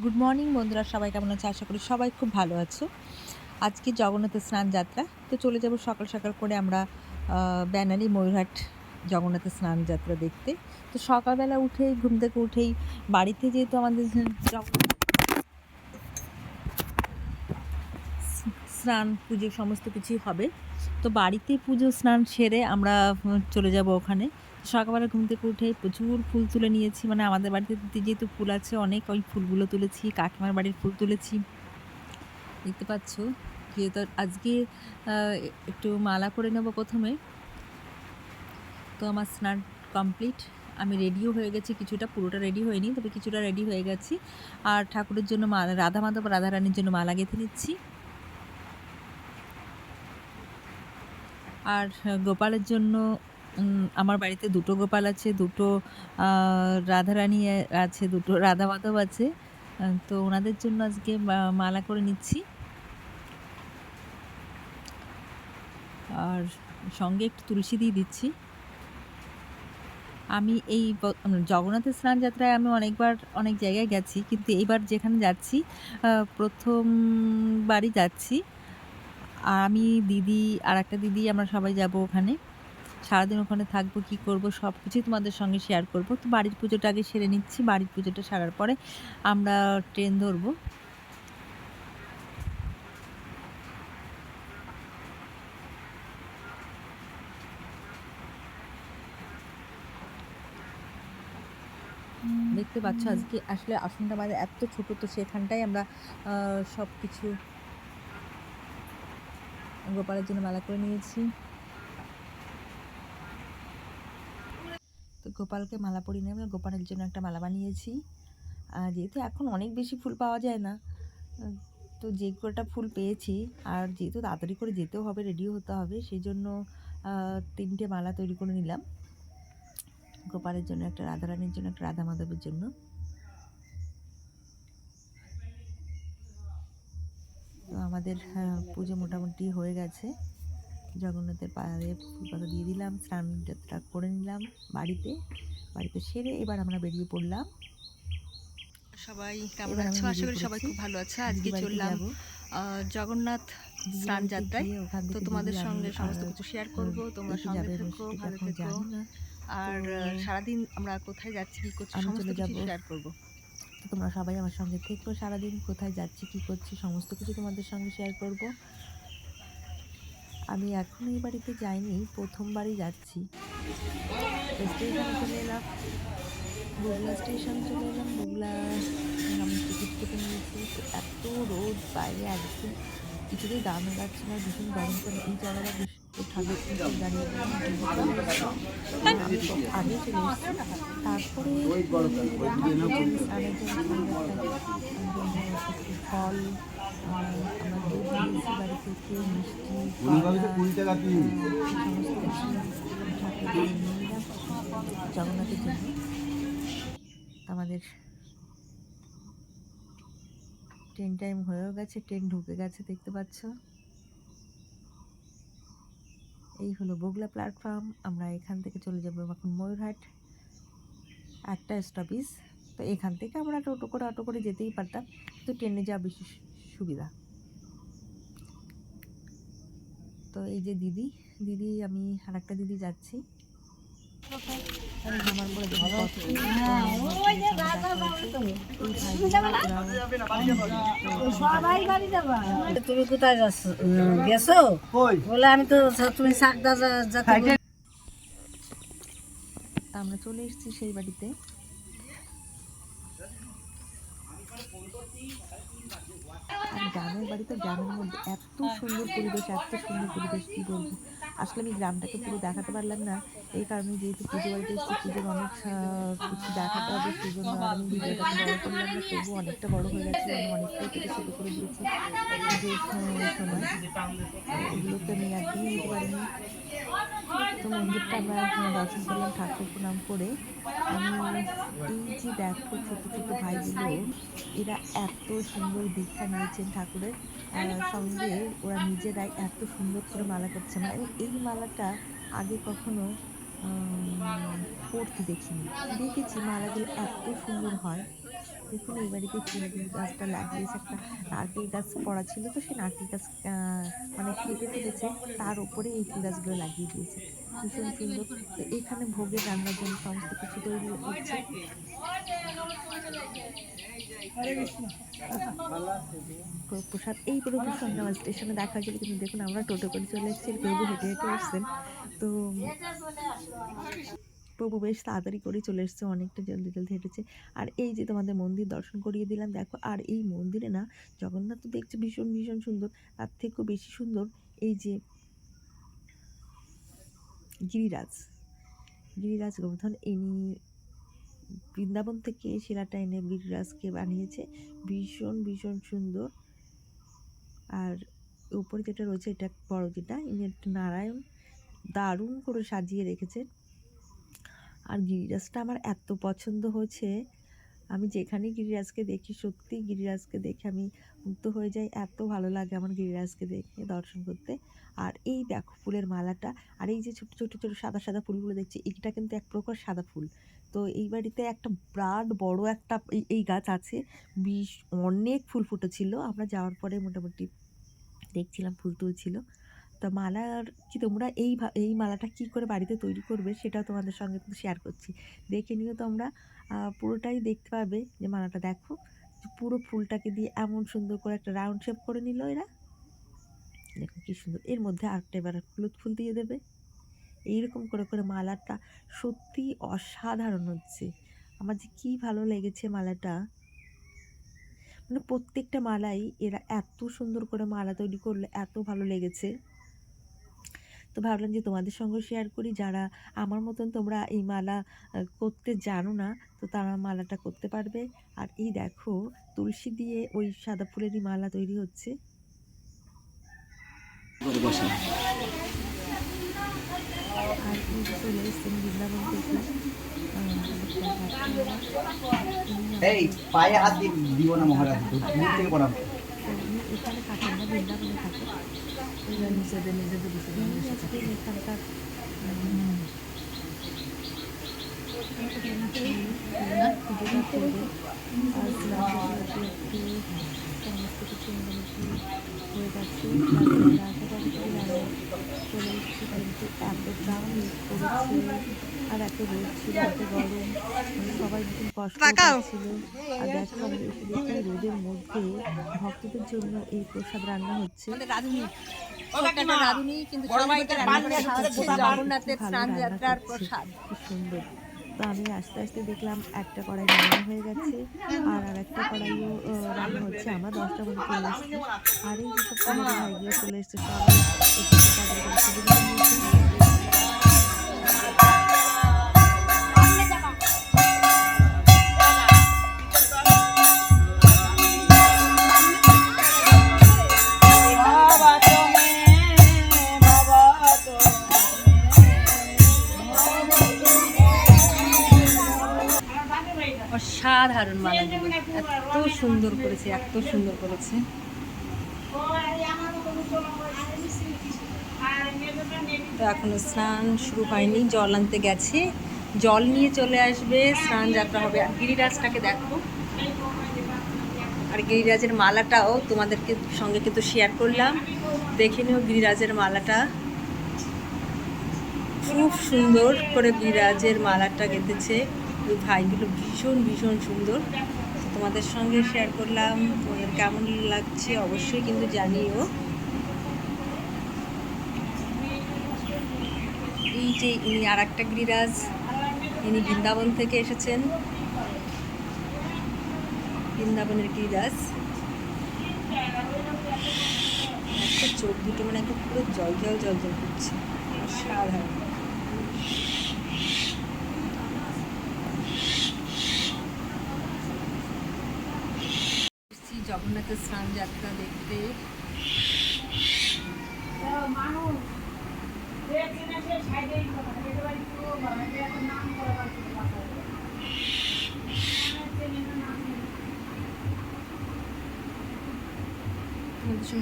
Good morning বন্ধুরা, সবাই কেমন আছে? আশা করি সবাই খুব ভালো আছো। আজকে জগন্নাথের স্নান যাত্রা, তো চলে যাব সকাল সকাল করে আমরা ব্যানালি ময়ূরহাট জগন্নাথের স্নান যাত্রা দেখতে। তো সকালবেলা উঠেই ঘুম থেকে উঠেই বাড়িতে যেহেতু আমাদের স্নান পুজো সমস্ত কিছুই হবে, তো বাড়িতে পুজো স্নান সেরে আমরা চলে যাব ওখানে। সকালবেলা ঘুম থেকে উঠে প্রচুর ফুল তুলে নিয়েছি, মানে আমাদের বাড়িতে যেহেতু ফুল আছে অনেক, ওই ফুলগুলো তুলেছি। কাকিমার বাড়ির ফুল তুলেছি, দেখতে পাচ্ছ। যেহেতু আজকে একটু মালা করে নেব প্রথমে। তো আমার স্নান কমপ্লিট, আমি রেডিও হয়ে গেছি কিছুটা, পুরোটা রেডি হয়নি, তবে কিছুটা রেডি হয়ে গেছি। আর ঠাকুরের জন্য মালা, রাধা মাধব রাধারানীর জন্য মালা গেঁথে নিচ্ছি। আর গোপালের জন্য আমার বাড়িতে দুটো গোপাল আছে, দুটো রাধারানী আছে, দুটো রাধা মাধব আছে। তো ওনাদের জন্য আজকে মালা করে নিচ্ছি। আর সঙ্গে একটু তুলসী দিয়ে দিচ্ছি। আমি এই জগন্নাথের স্নান যাত্রায় আমি অনেকবার অনেক জায়গায় গেছি, কিন্তু এইবার যেখানে যাচ্ছি প্রথমবারই যাচ্ছি। আর আমি, দিদি আর একটা দিদি, আমরা সবাই যাব ওখানে। সারাদিন ওখানে থাকবো, কি করব সব কিছুই তোমাদের সঙ্গে শেয়ার করব। তো বাড়ির পুজোটা আগে সেরে নিচ্ছি, বাড়ির পুজোটা সারার পরে আমরা ট্রেন ধরবো। দেখতে পাচ্ছ আজকে আসলে আসনটা আমাদের এত ছোট, তো সেখানটাই আমরা সব কিছু গোপালের জন্য মালা করে নিয়েছি। তো গোপালকে মালা পরিয়ে নিয়ে আমরা গোপালের জন্য একটা মালা বানিয়েছি। আর যেহেতু এখন অনেক বেশি ফুল পাওয়া যায় না, তো যে কটা ফুল পেয়েছি, আর যেহেতু তাড়াতাড়ি করে যেতেও হবে, রেডিও হতে হবে, সেই জন্য 3টে মালা তৈরি করে নিলাম। গোপালের জন্য একটা, রাধারানীর জন্য একটা, রাধা মাধবের জন্য। তো আমাদের পুজো মোটামুটি হয়ে গেছে। জগন্নাথের পায়ে ফুল পাতা দিয়ে দিলাম, স্নান যাত্রা করে নিলাম বাড়িতে সেরে এবার আমরা বেরিয়ে পড়লাম। সবাই কেমন আছো? আশা করি সবাই খুব ভালো আছে। আজকে চললাম জগন্নাথ স্নান যাত্রায়, তো তোমাদের সঙ্গে সমস্ত কিছু শেয়ার করব। তোমরা সঙ্গে থেকো, ভালো থেকো। আর সারাদিন আমরা কোথায় যাচ্ছি, কী করছি, সমস্ত কিছু শেয়ার করব। তো তোমরা সবাই আমার সঙ্গে থেকো, সারাদিন কোথায় যাচ্ছি, কী করছি, সমস্ত কিছু তোমাদের সঙ্গে শেয়ার করব। আমি এখন এই বাড়িতে যাইনি, প্রথমবারই যাচ্ছি। স্টেশনে চলে এলাম, বগুলা স্টেশন চলে এলাম। বগুলা আমি টিকিট কেটে নিয়েছি। তো এত রোদ বাইরে, একদম কিছুতেই দাঁড়ানো যাচ্ছে না, ভীষণ গরম করে। এই জায়গাটা ভীষণ ঠান্ডা দাঁড়িয়ে আমি তো আগে চলে এসেছি। তারপরে স্নানের জন্য একটু ফল, আমরা দুধ নিয়েছি বাড়ি থেকে, মিষ্টি, সমস্ত কিছু ঠাকুরকে নিয়ে নিলাম জগন্নাথের জন্য। আমাদের ট্রেন টাইম হয়েও গেছে, ট্রেন ঢুকে গেছে, দেখতে পাচ্ছ। এই হলো বগুলা প্ল্যাটফর্ম। আমরা এখান থেকে চলে যাবো এখন ময়ূরহাট, একটা স্টপেজ। তো এখান থেকে আমরা অটো করে যেতেই পারতাম, তো ট্রেনে যাওয়া বেশি সুবিধা। তো এই যে দিদি, আমি আর একটা দিদি যাচ্ছি। তুমি কোথায় গেছো বলে আমি তো, তুমি আমরা চলে এসেছি সেই বাড়িতে। আর গ্রামের বাড়িতে, গ্রামের মধ্যে এত সুন্দর পরিবেশ, কী বলবো। আসলে আমি গ্রামটাকে পুরো দেখাতে পারলাম না, এই কারণে যেহেতু পুজো বাড়িতে এসেছি, পুজোর অনেক কিছু দেখাতে হবে, সেই জন্য আর আমি ভিডিওটা বড় করলাম না। তবু অনেকটা বড় হয়ে গেছে, আমি অনেকটাই কেটে ছোটো করে দিয়েছি পুজোর সময়। এগুলোকে আমি একদমই দিতে পারিনি। তো মন্দিরটা আমরা দর্শন করলাম, ঠাকুর প্রণাম করে। আমি এই যে দেখো ছোট ছোট ভাইগুলো, এরা এত সুন্দর দীক্ষা নিয়েছেন ঠাকুরের সঙ্গে, ওরা নিজেরাই এত সুন্দর করে মালা করছে। মানে আমি এই মালাটা আগে কখনো পড়তে দেখিনি, দেখেছি মালাগুলো এত সুন্দর হয়। দেখুন এই বাড়িতে চিংড়ি গাছটা লাগিয়েছে, একটা নারকেল গাছ পড়া ছিল, তো সেই নারকেল গাছ মানে কেটে ফেলেছে, তার উপরে এই ফুল গাছগুলো লাগিয়ে দিয়েছে, ভীষণ সুন্দর। তো এখানে ভোগের রান্নার জন্য সমস্ত কিছু তৈরি হচ্ছে। প্রসাদ এই পুরো সন্ধ্যাবাদ স্টেশনে দেখা হয়েছিল, কিন্তু দেখুন আমরা টোটো করে চলে এসেছি, প্রভু হেঁটে হেঁটে এসছেন। তো প্রভু বেশ তাড়াতাড়ি করে চলে এসছে, অনেকটা জলদি জলদি হেঁটেছে। আর এই যে তোমাদের মন্দির দর্শন করিয়ে দিলাম, দেখো। আর এই মন্দিরে না জগন্নাথ তো দেখছে ভীষণ ভীষণ সুন্দর, তার থেকেও বেশি সুন্দর এই যে গিরিরাজ গোবর্ধন, ইনি বৃন্দাবন থেকে শিলাটা এনে গিরিরাজকে বানিয়েছে, ভীষণ ভীষণ সুন্দর। আর উপরে যেটা রয়েছে এটা বড়, যেটা ইনি একটা নারায়ণ, দারুণ করে সাজিয়ে রেখেছে। আর গিরিরাজটা আমার এত পছন্দ হয়েছে, আমি যেখানে গিরিরাজকে দেখি সত্যি গিরিরাজকে দেখে আমি মুগ্ধ হয়ে যাই, এত ভালো লাগে আমার গিরিরাজকে দেখে দর্শন করতে। আর এই দেখো ফুলের মালাটা, আর এই যে ছোট ছোট ছোট সাদা সাদা ফুলগুলো দেখছি, এটা কিন্তু এক প্রকার সাদা ফুল। তো এই বাড়িতে একটা বিরাট বড় একটা এই গাছ আছে, অনেক ফুল ফুটেছিল, আমরা যাওয়ার পরে মোটামুটি দেখছিলাম ফুল তুলছিল। তো মালার কি তোমরা এই মালাটা কি করে বাড়িতে তৈরি করবে সেটাও তোমাদের সঙ্গে কিন্তু শেয়ার করছি, দেখে নিও তোমরা, পুরোটাই দেখতে পাবে। যে মালাটা দেখো, পুরো ফুলটাকে দিয়ে এমন সুন্দর করে একটা রাউন্ড শেপ করে নিল এরা, দেখো কি সুন্দর। এর মধ্যে আরেকটা এবার হলুদ ফুল দিয়ে দেবে, এইরকম করে করে মালাটা সত্যি অসাধারণ হচ্ছে। আমার যে কি ভালো লেগেছে মালাটা, মানে প্রত্যেকটা মালাই এরা এত সুন্দর করে মালা তৈরি করলে এত ভালো লেগেছে। তো ভাবলাম যে তোমাদের সঙ্গে শেয়ার করি, যারা আমার মতন তোমরা এই মালা করতে জানো না, তো তারা মালাটা করতে পারবে। আর এই দেখো তুলসী দিয়ে ওই সাদা ফুলেরই মালা তৈরি হচ্ছে। আর এই যে চলে এসছেন বৃন্দাবন থেকে, এই পায়ে হাত দিব না মহারাজ, দূর থেকে পড়াবো। এখানে থাকেন না, বৃন্দাবনে থাকে, নিজেদের এখানকার পুজোটা করবে। আর সমস্ত কিছু মোটামুটি হয়ে যাচ্ছে, চলে এসেছি, কিন্তু এতটা মিস করেছে, আর এত রোদ ছিল, এত গরম, সবাই ভীষণ কষ্ট পাচ্ছিল। আর দেখো আমি এসে দেখি রোদের মধ্যে ভক্তদের জন্য এই প্রসাদ রান্না হচ্ছে। সুন্দর। তো আমি আস্তে আস্তে দেখলাম একটা কড়াই রান্না হয়ে গেছে, আর একটা কড়াইও রান্না হচ্ছে। আমরা 10টা মধ্যে চলে এসেছি, আর এই যে সব ভাইগুলো চলে এসছে, সবাই অসাধারণ মালা, এত সুন্দর করেছে, এত সুন্দর করেছে। তো এখনো স্নান শুরু হয়নি, জল আনতে গেছে, জল নিয়ে চলে আসবে, স্নান যাত্রা হবে। আর গিরিরাজটাকে দেখো, আর গিরিরাজের মালাটাও তোমাদেরকে সঙ্গে কিন্তু শেয়ার করলাম, দেখে নিও গিরিরাজের মালাটা, খুব সুন্দর করে গিরিরাজের মালাটা গেঁথেছে ওই ভাইগুলো, ভীষণ ভীষণ সুন্দর। তোমাদের সঙ্গে শেয়ার করলাম, তোমাদের কেমন লাগছে অবশ্যই কিন্তু জানিও। এই যে ইনি আর একটা গিরিরাজ, ইনি বৃন্দাবন থেকে এসেছেন, বৃন্দাবনের গিরিরাজ। একটা চোখ দুটো মানে একটা পুরো জল জল জল জল করছে, অসাধারণ। জগন্নাথের স্নান যাত্রা দেখতে।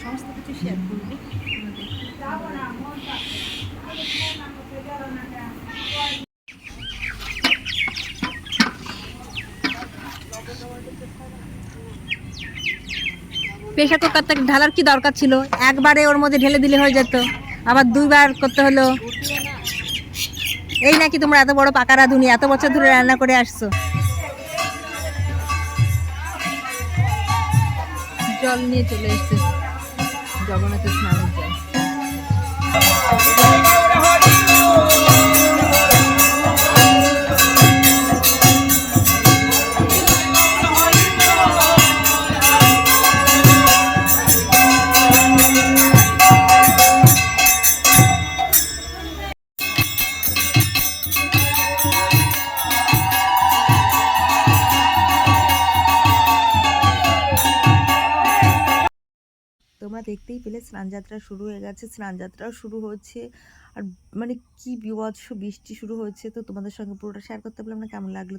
সমস্ত কিছু শেয়ার করবে আমাদের। প্রেশার কুকারটা ঢালার কি দরকার ছিল? একবারে ওর মধ্যে ঢেলে দিলে হয়ে যেত, আবার দুইবার করতে হলো। এই নাকি তোমরা এত বড় পাকা রাঁধুনি, এত বছর ধরে রান্না করে আসছো। জল নিয়ে চলে এসছে, জগন্নাথের স্নানের জল। তোমরা দেখতেই পেলে স্নানযাত্রা শুরু হয়ে গেছে, স্নানযাত্রাও শুরু হচ্ছে। আর মানে কি বিভৎস বৃষ্টি শুরু হয়েছে, তো তোমাদের সঙ্গে পুরোটা শেয়ার করতে পারলাম না। কেমন লাগলো?